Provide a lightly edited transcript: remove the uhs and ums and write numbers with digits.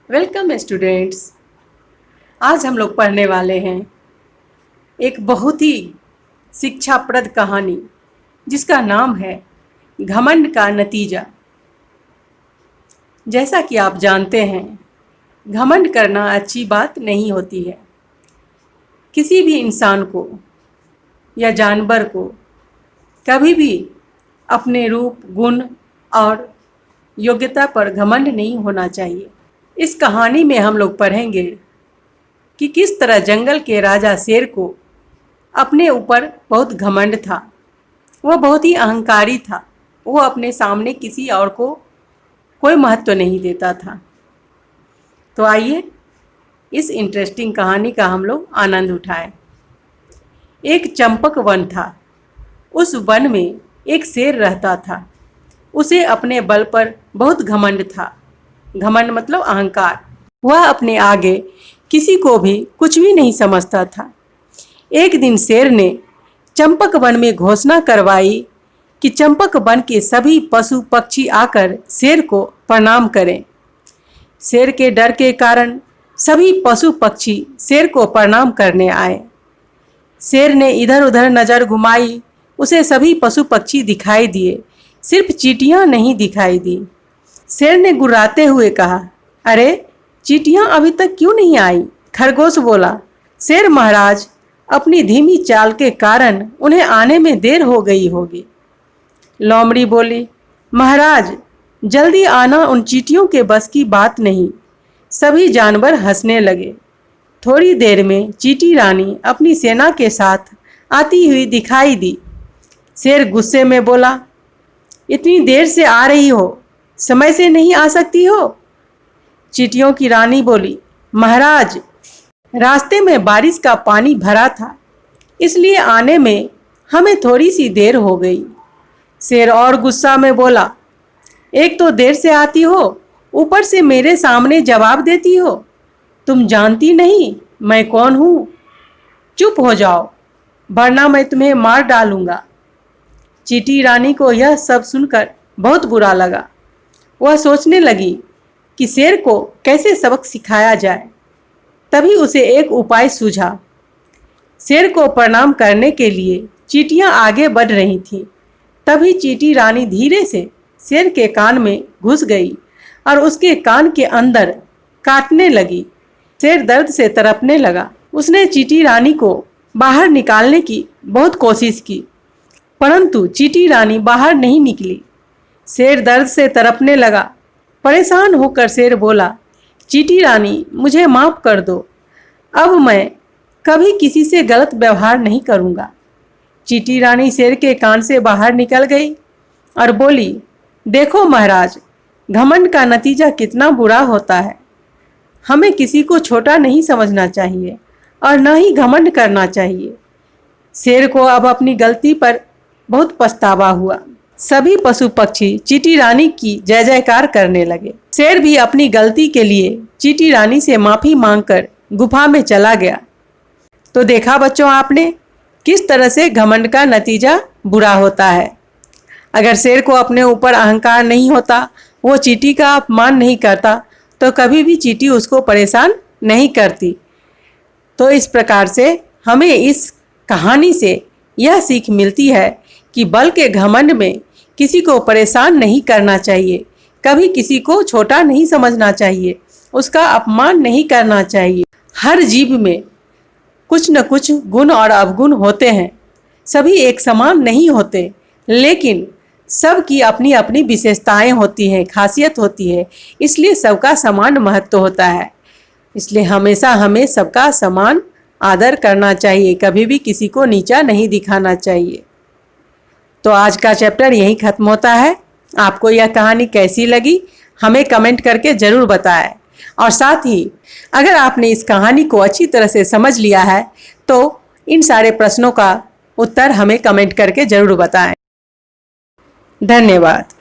Welcome students. आज हम लोग पढ़ने वाले हैं एक बहुत ही शिक्षाप्रद कहानी जिसका नाम है घमंड का नतीजा। जैसा कि आप जानते हैं, घमंड करना अच्छी बात नहीं होती है। किसी भी इंसान को या जानवर को कभी भी अपने रूप, गुण और योग्यता पर घमंड नहीं होना चाहिए। इस कहानी में हम लोग पढ़ेंगे कि किस तरह जंगल के राजा शेर को अपने ऊपर बहुत घमंड था। वह बहुत ही अहंकारी था। वो अपने सामने किसी और को कोई महत्व नहीं देता था। तो आइए इस इंटरेस्टिंग कहानी का हम लोग आनंद उठाएं। एक चंपक वन था। उस वन में एक शेर रहता था। उसे अपने बल पर बहुत घमंड था। घमंड मतलब अहंकार। वह अपने आगे किसी को भी कुछ भी नहीं समझता था। एक दिन शेर ने चंपक वन में घोषणा करवाई कि चंपक वन के सभी पशु पक्षी आकर शेर को प्रणाम करें। शेर के डर के कारण सभी पशु पक्षी शेर को प्रणाम करने आए। शेर ने इधर उधर नज़र घुमाई। उसे सभी पशु पक्षी दिखाई दिए, सिर्फ चींटियां नहीं दिखाई दी। शेर ने गुर्राते हुए कहा, अरे चींटियां अभी तक क्यों नहीं आई? खरगोश बोला, शेर महाराज, अपनी धीमी चाल के कारण उन्हें आने में देर हो गई होगी। लोमड़ी बोली, महाराज, जल्दी आना उन चींटियों के बस की बात नहीं। सभी जानवर हंसने लगे। थोड़ी देर में चींटी रानी अपनी सेना के साथ आती हुई दिखाई दी। शेर गुस्से में बोला, इतनी देर से आ रही हो, समय से नहीं आ सकती हो? चींटियों की रानी बोली, महाराज, रास्ते में बारिश का पानी भरा था, इसलिए आने में हमें थोड़ी सी देर हो गई। शेर और गुस्सा में बोला, एक तो देर से आती हो, ऊपर से मेरे सामने जवाब देती हो। तुम जानती नहीं मैं कौन हूँ? चुप हो जाओ, वरना मैं तुम्हें मार डालूंगा। चींटी रानी को यह सब सुनकर बहुत बुरा लगा। वह सोचने लगी कि शेर को कैसे सबक सिखाया जाए। तभी उसे एक उपाय सूझा। शेर को प्रणाम करने के लिए चींटियां आगे बढ़ रही थीं। तभी चींटी रानी धीरे से शेर के कान में घुस गई और उसके कान के अंदर काटने लगी। शेर दर्द से तड़पने लगा। उसने चींटी रानी को बाहर निकालने की बहुत कोशिश की, परंतु चींटी रानी बाहर नहीं निकली। शेर दर्द से तड़पने लगा। परेशान होकर शेर बोला, चींटी रानी, मुझे माफ़ कर दो। अब मैं कभी किसी से गलत व्यवहार नहीं करूँगा। चींटी रानी शेर के कान से बाहर निकल गई और बोली, देखो महाराज, घमंड का नतीजा कितना बुरा होता है। हमें किसी को छोटा नहीं समझना चाहिए और न ही घमंड करना चाहिए। शेर को अब अपनी गलती पर बहुत पछतावा हुआ। सभी पशु पक्षी चींटी रानी की जय जयकार करने लगे। शेर भी अपनी गलती के लिए चींटी रानी से माफ़ी मांगकर गुफा में चला गया। तो देखा बच्चों आपने किस तरह से घमंड का नतीजा बुरा होता है। अगर शेर को अपने ऊपर अहंकार नहीं होता, वो चींटी का अपमान नहीं करता, तो कभी भी चींटी उसको परेशान नहीं करती। तो इस प्रकार से हमें इस कहानी से यह सीख मिलती है कि बल के घमंड में किसी को परेशान नहीं करना चाहिए, कभी किसी को छोटा नहीं समझना चाहिए, उसका अपमान नहीं करना चाहिए। हर जीव में कुछ न कुछ गुण और अवगुण होते हैं। सभी एक समान नहीं होते, लेकिन सबकी अपनी अपनी विशेषताएं होती हैं, खासियत होती है, इसलिए सबका समान महत्व होता है। इसलिए हमेशा हमें सबका समान आदर करना चाहिए, कभी भी किसी को नीचा नहीं दिखाना चाहिए। तो आज का चैप्टर यहीं ख़त्म होता है। आपको यह कहानी कैसी लगी हमें कमेंट करके ज़रूर बताएं। और साथ ही अगर आपने इस कहानी को अच्छी तरह से समझ लिया है तो इन सारे प्रश्नों का उत्तर हमें कमेंट करके ज़रूर बताएं। धन्यवाद।